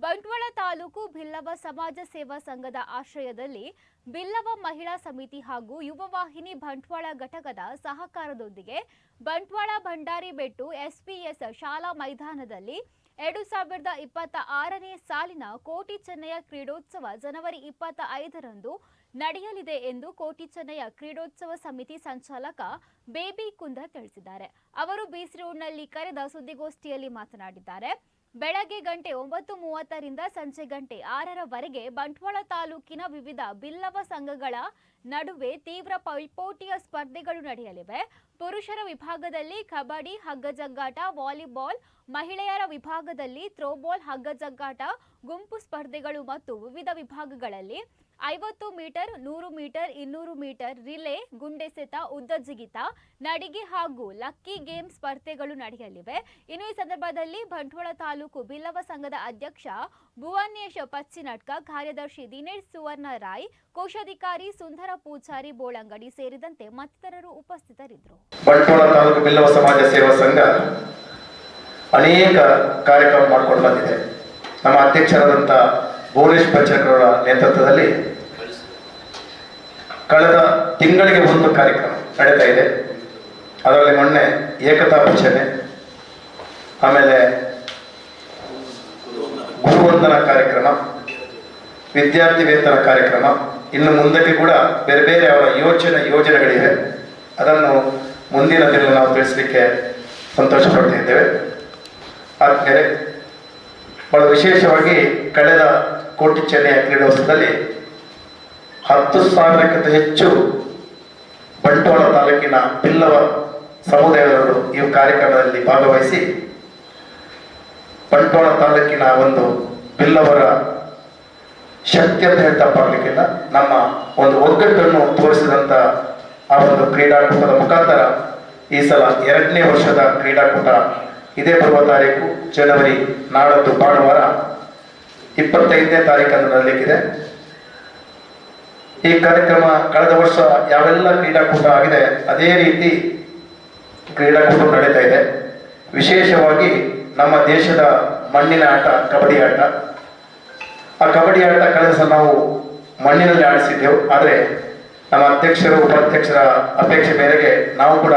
ಬಂಟ್ವಾಳ ತಾಲೂಕು ಬಿಲ್ಲವ ಸಮಾಜ ಸೇವಾ ಸಂಘದ ಆಶ್ರಯದಲ್ಲಿ ಬಿಲ್ಲವ ಮಹಿಳಾ ಸಮಿತಿ ಹಾಗೂ ಯುವ ವಾಹಿನಿ ಬಂಟ್ವಾಳ ಘಟಕದ ಸಹಕಾರದೊಂದಿಗೆ ಬಂಟ್ವಾಳ ಭಂಡಾರಿಬೆಟ್ಟು ಎಸ್ಪಿಎಸ್ ಶಾಲಾ ಮೈದಾನದಲ್ಲಿ 2026ನೇ ಸಾಲಿನ ಕೋಟಿ ಚೆನ್ನಯ್ಯ ಕ್ರೀಡೋತ್ಸವ ಜನವರಿ 25ರಂದು ನಡೆಯಲಿದೆ ಎಂದು ಕೋಟಿ ಚೆನ್ನಯ್ಯ ಕ್ರೀಡೋತ್ಸವ ಸಮಿತಿ ಸಂಚಾಲಕ ಬೇಬಿ ಕುಂದರ್ ತಿಳಿಸಿದ್ದಾರೆ. ಅವರು ಬಿಸಿ ರೋಡ್ನಲ್ಲಿ ಕರೆದ ಸುದ್ದಿಗೋಷ್ಠಿಯಲ್ಲಿ ಮಾತನಾಡಿದ್ದಾರೆ. ಬೆಳಗ್ಗೆ ಗಂಟೆ 9:30ರಿಂದ ಸಂಜೆ ಗಂಟೆ 6ರವರೆಗೆ ಬಂಟ್ವಾಳ ತಾಲೂಕಿನ ವಿವಿಧ ಬಿಲ್ಲವ ಸಂಘಗಳ ನಡುವೆ ತೀವ್ರ ಪೈಪೋಟಿಯ ಸ್ಪರ್ಧೆಗಳು ನಡೆಯಲಿವೆ. ಪುರುಷರ ವಿಭಾಗದಲ್ಲಿ ಕಬಡ್ಡಿ, ಹಗ್ಗಜಗ್ಗಾಟ, ವಾಲಿಬಾಲ್, ಮಹಿಳೆಯರ ವಿಭಾಗದಲ್ಲಿ ಥ್ರೋಬಾಲ್, ಹಗ್ಗಜಗ್ಗಾಟ, ಗುಂಪು ಸ್ಪರ್ಧೆಗಳು ಮತ್ತು ವಿವಿಧ ವಿಭಾಗಗಳಲ್ಲಿ 50 ಮೀಟರ್, 100 ಮೀಟರ್, 200 ಮೀಟರ್ ರಿಲೇ, ಗುಂಡೆಸೆತ, ಉದ್ದ ಜಿಗಿತ, ನಡಿಗೆ ಹಾಗೂ ಲಕ್ಕಿ ಗೇಮ್ ಸ್ಪರ್ಧೆಗಳು ನಡೆಯಲಿವೆ. ಇನ್ನು ಈ ಸಂದರ್ಭದಲ್ಲಿ ಬಂಟ್ವಾಳ ತಾಲೂಕು ಬಿಲ್ಲವ ಸಂಘದ ಅಧ್ಯಕ್ಷ ಭುವನೇಶ್ ಪಚ್ಚಿನಟ್ಕ, ಕಾರ್ಯದರ್ಶಿ ದಿನೇಶ್ ಸುವರ್ಣರಾಯ್, ಕೋಶಾಧಿಕಾರಿ ಸುಂದರ ಪೂಜಾರಿ ಬೋಳಂಗಡಿ ಸೇರಿದಂತೆ ಮತ್ತಿತರರು ಉಪಸ್ಥಿತರಿದ್ದರು. ಬಂಟ್ವಾಳ ತಾಲೂಕು ಬಿಲ್ಲವ ಸಮಾಜ ಸೇವಾ ಸಂಘ ಅನೇಕ ಕಾರ್ಯಕ್ರಮ ಮಾಡಿಕೊಂಡು ಬಂದಿದೆ. ನಮ್ಮ ಅಧ್ಯಕ್ಷರಾದಂಥ ಭುವನೇಶ್ ಪಚ್ಚಿನಟ್ಕರ ನೇತೃತ್ವದಲ್ಲಿ ಕಳೆದ ತಿಂಗಳಿಗೆ ಒಂದು ಕಾರ್ಯಕ್ರಮ ನಡೀತಾ ಇದೆ. ಅದರಲ್ಲಿ ಮೊನ್ನೆ ಏಕತಾ ಭಜನೆ, ಆಮೇಲೆ ಗುರುವಂದನಾ ಕಾರ್ಯಕ್ರಮ, ವಿದ್ಯಾರ್ಥಿ ವೇತನ ಕಾರ್ಯಕ್ರಮ, ಇನ್ನು ಮುಂದಕ್ಕೆ ಕೂಡ ಬೇರೆ ಬೇರೆ ಅವರ ಯೋಜನೆಗಳಿವೆ. ಅದನ್ನು ಮುಂದಿನ ದಿನ ನಾವು ತಿಳಿಸಲಿಕ್ಕೆ ಸಂತೋಷ ಪಡ್ತಿದ್ದೇವೆ. ಆದ್ಮೇಲೆ ಬಹಳ ವಿಶೇಷವಾಗಿ ಕಳೆದ ಕೋಟಿ ಚೆನ್ನಯ್ಯ ಕ್ರೀಡೋತ್ಸವದಲ್ಲಿ 10,000ಕ್ಕಿಂತ ಹೆಚ್ಚು ಬಂಟ್ವಾಳ ತಾಲೂಕಿನ ಬಿಲ್ಲವ ಸಮುದಾಯದವರು ಈ ಕಾರ್ಯಕ್ರಮದಲ್ಲಿ ಭಾಗವಹಿಸಿ ಬಂಟ್ವಾಳ ತಾಲೂಕಿನ ಒಂದು ಬಿಲ್ಲವರ ಶಕ್ತಿ ಅಂತ ಹೇಳಿ ತಪ್ಪಾಗಲಿಕ್ಕಿಲ್ಲ, ನಮ್ಮ ಒಂದು ಒಗ್ಗಟ್ಟನ್ನು ತೋರಿಸಿದಂಥ ಆ ಒಂದು ಕ್ರೀಡಾಕೂಟದ ಮುಖಾಂತರ ಈ ಸಲ 2ನೇ ವರ್ಷದ ಕ್ರೀಡಾಕೂಟ ಇದೇ ಬರುವ ತಾರೀಕು ಜನವರಿ ನಾಳದ್ದು ಭಾನುವಾರ 25ನೇ ತಾರೀಕನ್ನು ನಡೆಯಲಿಕ್ಕಿದೆ. ಈ ಕಾರ್ಯಕ್ರಮ ಕಳೆದ ವರ್ಷ ಯಾವೆಲ್ಲ ಕ್ರೀಡಾಕೂಟ ಆಗಿದೆ ಅದೇ ರೀತಿ ಕ್ರೀಡಾಕೂಟ ನಡೀತಾ ಇದೆ. ವಿಶೇಷವಾಗಿ ನಮ್ಮ ದೇಶದ ಮಣ್ಣಿನ ಆಟ ಕಬಡ್ಡಿ ಆಟ. ಆ ಕಬಡ್ಡಿ ಆಟ ಕಳೆದ ಸಲ ನಾವು ಮಣ್ಣಿನಲ್ಲಿ ಆಡಿಸಿದ್ದೆವು. ಆದರೆ ನಮ್ಮ ಅಧ್ಯಕ್ಷರು ಉಪಾಧ್ಯಕ್ಷರ ಅಪೇಕ್ಷೆ ಮೇರೆಗೆ ನಾವು ಕೂಡ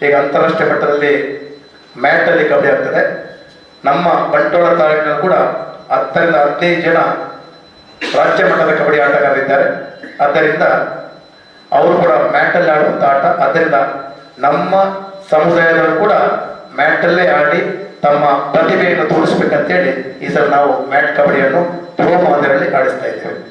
ಈಗ ಅಂತಾರಾಷ್ಟ್ರೀಯ ಮಟ್ಟದಲ್ಲಿ ಮ್ಯಾಟಲ್ಲಿ ಕಬಡ್ಡಿ ಆಗ್ತದೆ. ನಮ್ಮ ಬಂಟ್ವಾಳ ತಾಲೂಕಿನಲ್ಲಿ ಕೂಡ 10ರಿಂದ 15 ಜನ ರಾಜ್ಯ ಮಟ್ಟದ ಕಬಡ್ಡಿ ಆಟಗಾರರಿದ್ದಾರೆ. ಆದ್ದರಿಂದ ಅವರು ಕೂಡ ಮ್ಯಾಟಲ್ಲಿ ಆಡುವಂಥ ಆಟ. ಆದ್ದರಿಂದ ನಮ್ಮ ಸಮುದಾಯದವರು ಕೂಡ ಮ್ಯಾಟಲ್ಲೇ ಆಡಿ ತಮ್ಮ ಪ್ರತಿಭೆಯನ್ನು ತೋರಿಸ್ಬೇಕಂತೇಳಿ ಈ ಸಲ ನಾವು ಮ್ಯಾಟ್ ಕಬಡ್ಡಿಯನ್ನು ಥ್ರೋ ಮಾದರಿಯಲ್ಲಿ ಆಡಿಸ್ತಾ ಇದ್ದೇವೆ.